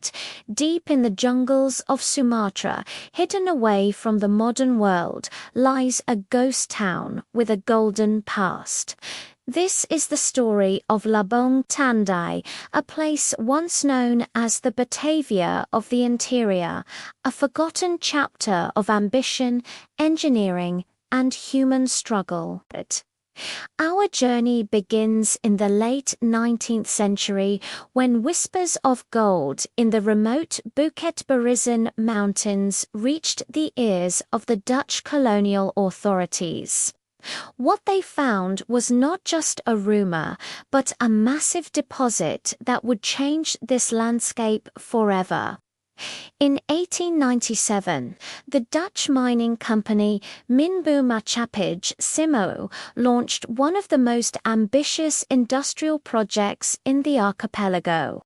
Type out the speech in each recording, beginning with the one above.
But deep in the jungles of Sumatra, hidden away from the modern world, lies a ghost town with a golden past. This is the story of Lebong Tandai, a place once known as the Batavia of the interior, a forgotten chapter of ambition, engineering, and human struggle. Our journey begins in the late 19th century when whispers of gold in the remote Bukit Barisan mountains reached the ears of the Dutch colonial authorities. What they found was not just a rumor, but a massive deposit that would change this landscape forever. In 1897, the Dutch mining company Minbu Machapij Simo launched one of the most ambitious industrial projects in the archipelago.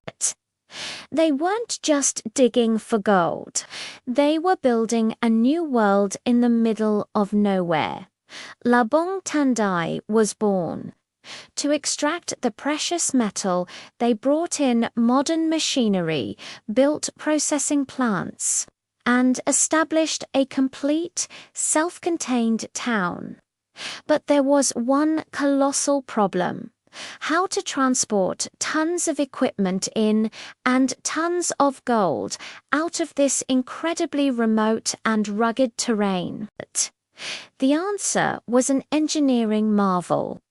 They weren't just digging for gold. They were building a new world in the middle of nowhere. Lebong Tandai was born. To extract the precious metal, they brought in modern machinery, built processing plants, and established a complete, self-contained town. But there was one colossal problem: how to transport tons of equipment in and tons of gold out of this incredibly remote and rugged terrain. The answer was an engineering marvel.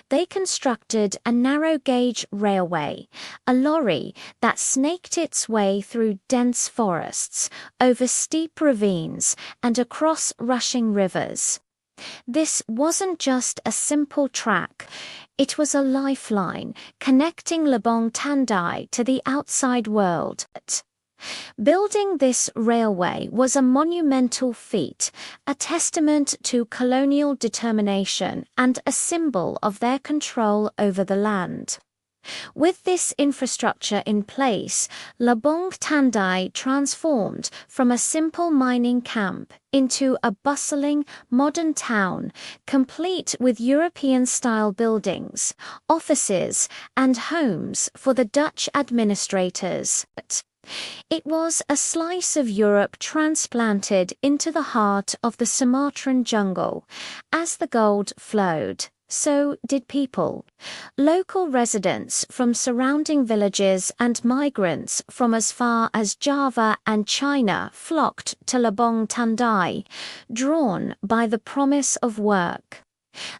They constructed a narrow-gauge railway, a lorry that snaked its way through dense forests, over steep ravines, and across rushing rivers. This wasn't just a simple track. It was a lifeline connecting Lebong Tandai to the outside world. Building this railway was a monumental feat, a testament to colonial determination and a symbol of their control over the land. With this infrastructure in place, Lebong Tandai transformed from a simple mining camp into a bustling, modern town, complete with European-style buildings, offices, and homes for the Dutch administrators. It was a slice of Europe transplanted into the heart of the Sumatran jungle. As the gold flowed, so did people. Local residents from surrounding villages and migrants from as far as Java and China flocked to Lebong Tandai, drawn by the promise of work.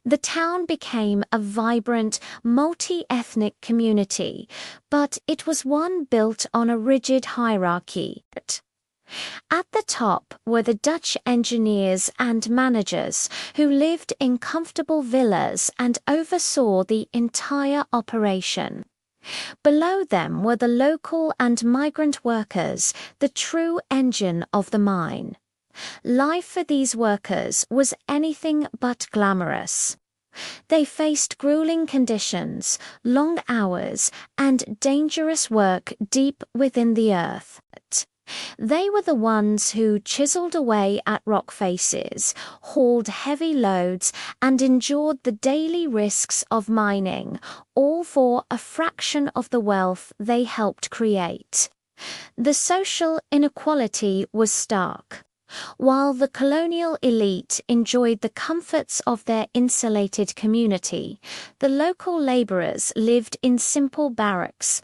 The town became a vibrant, multi-ethnic community, but it was one built on a rigid hierarchy. At the top were the Dutch engineers and managers who lived in comfortable villas and oversaw the entire operation. Below them were the local and migrant workers, the true engine of the mine. Life for these workers was anything but glamorous. They faced grueling conditions, long hours, and dangerous work deep within the earth. They were the ones who chiseled away at rock faces, hauled heavy loads, and endured the daily risks of mining, all for a fraction of the wealth they helped create. The social inequality was stark. While the colonial elite enjoyed the comforts of their insulated community, the local laborers lived in simple barracks,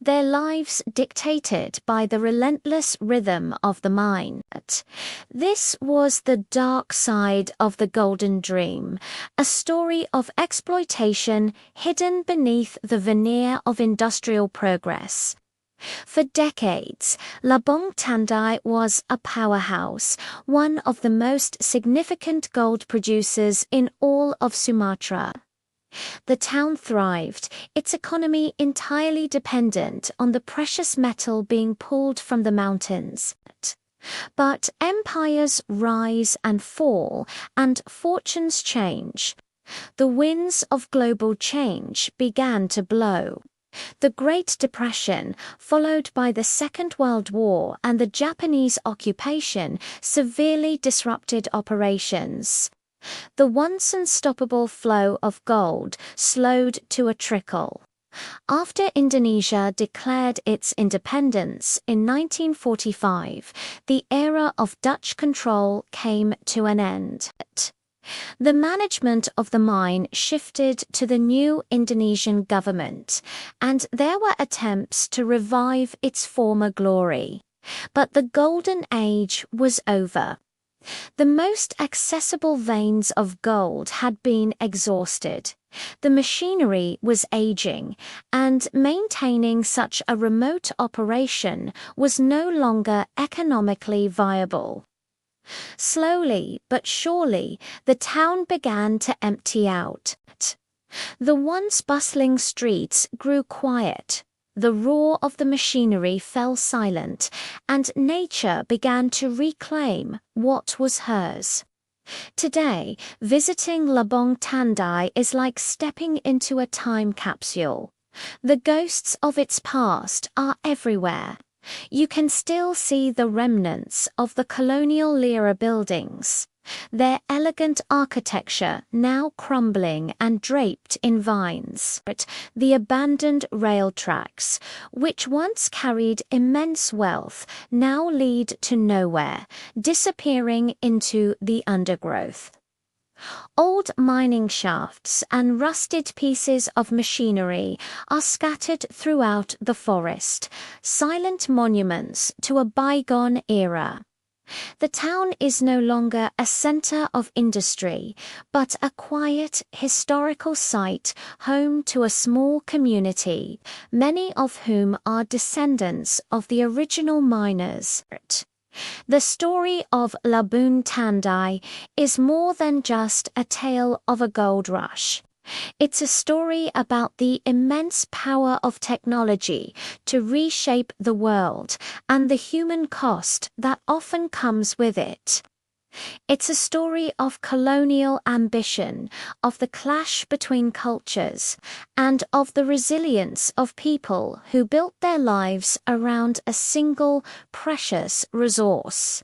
their lives dictated by the relentless rhythm of the mine. This was the dark side of the Golden Dream, a story of exploitation hidden beneath the veneer of industrial progress. For decades, Lebong Tandai was a powerhouse, one of the most significant gold producers in all of Sumatra. The town thrived, its economy entirely dependent on the precious metal being pulled from the mountains. But empires rise and fall, and fortunes change. The winds of global change began to blow. The Great Depression, followed by the Second World War and the Japanese occupation, severely disrupted operations. The once unstoppable flow of gold slowed to a trickle. After Indonesia declared its independence in 1945, the era of Dutch control came to an end. The management of the mine shifted to the new Indonesian government, and there were attempts to revive its former glory. But the golden age was over. The most accessible veins of gold had been exhausted. The machinery was aging, and maintaining such a remote operation was no longer economically viable. Slowly but surely, the town began to empty out. The once bustling streets grew quiet. The roar of the machinery fell silent, and nature began to reclaim what was hers. Today, visiting Lebong Tandai is like stepping into a time capsule. The ghosts of its past are everywhere. You can still see the remnants of the colonial-era buildings, their elegant architecture now crumbling and draped in vines. The abandoned rail tracks, which once carried immense wealth, now lead to nowhere, disappearing into the undergrowth. Old mining shafts and rusted pieces of machinery are scattered throughout the forest, silent monuments to a bygone era. The town is no longer a center of industry, but a quiet, historical site home to a small community, many of whom are descendants of the original miners. The story of Lebong Tandai is more than just a tale of a gold rush. It's a story about the immense power of technology to reshape the world and the human cost that often comes with it. It's a story of colonial ambition, of the clash between cultures, and of the resilience of people who built their lives around a single precious resource.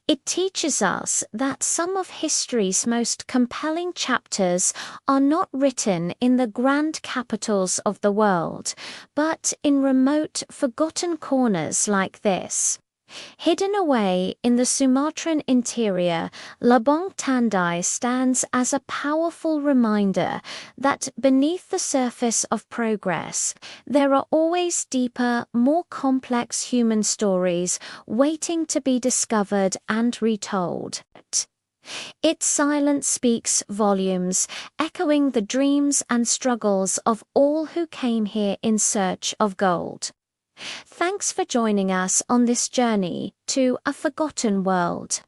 It teaches us that some of history's most compelling chapters are not written in the grand capitals of the world, but in remote, forgotten corners like this. Hidden away in the Sumatran interior, Lebong Tandai stands as a powerful reminder that beneath the surface of progress, there are always deeper, more complex human stories waiting to be discovered and retold. Its silence speaks volumes, echoing the dreams and struggles of all who came here in search of gold. Thanks for joining us on this journey to a forgotten world.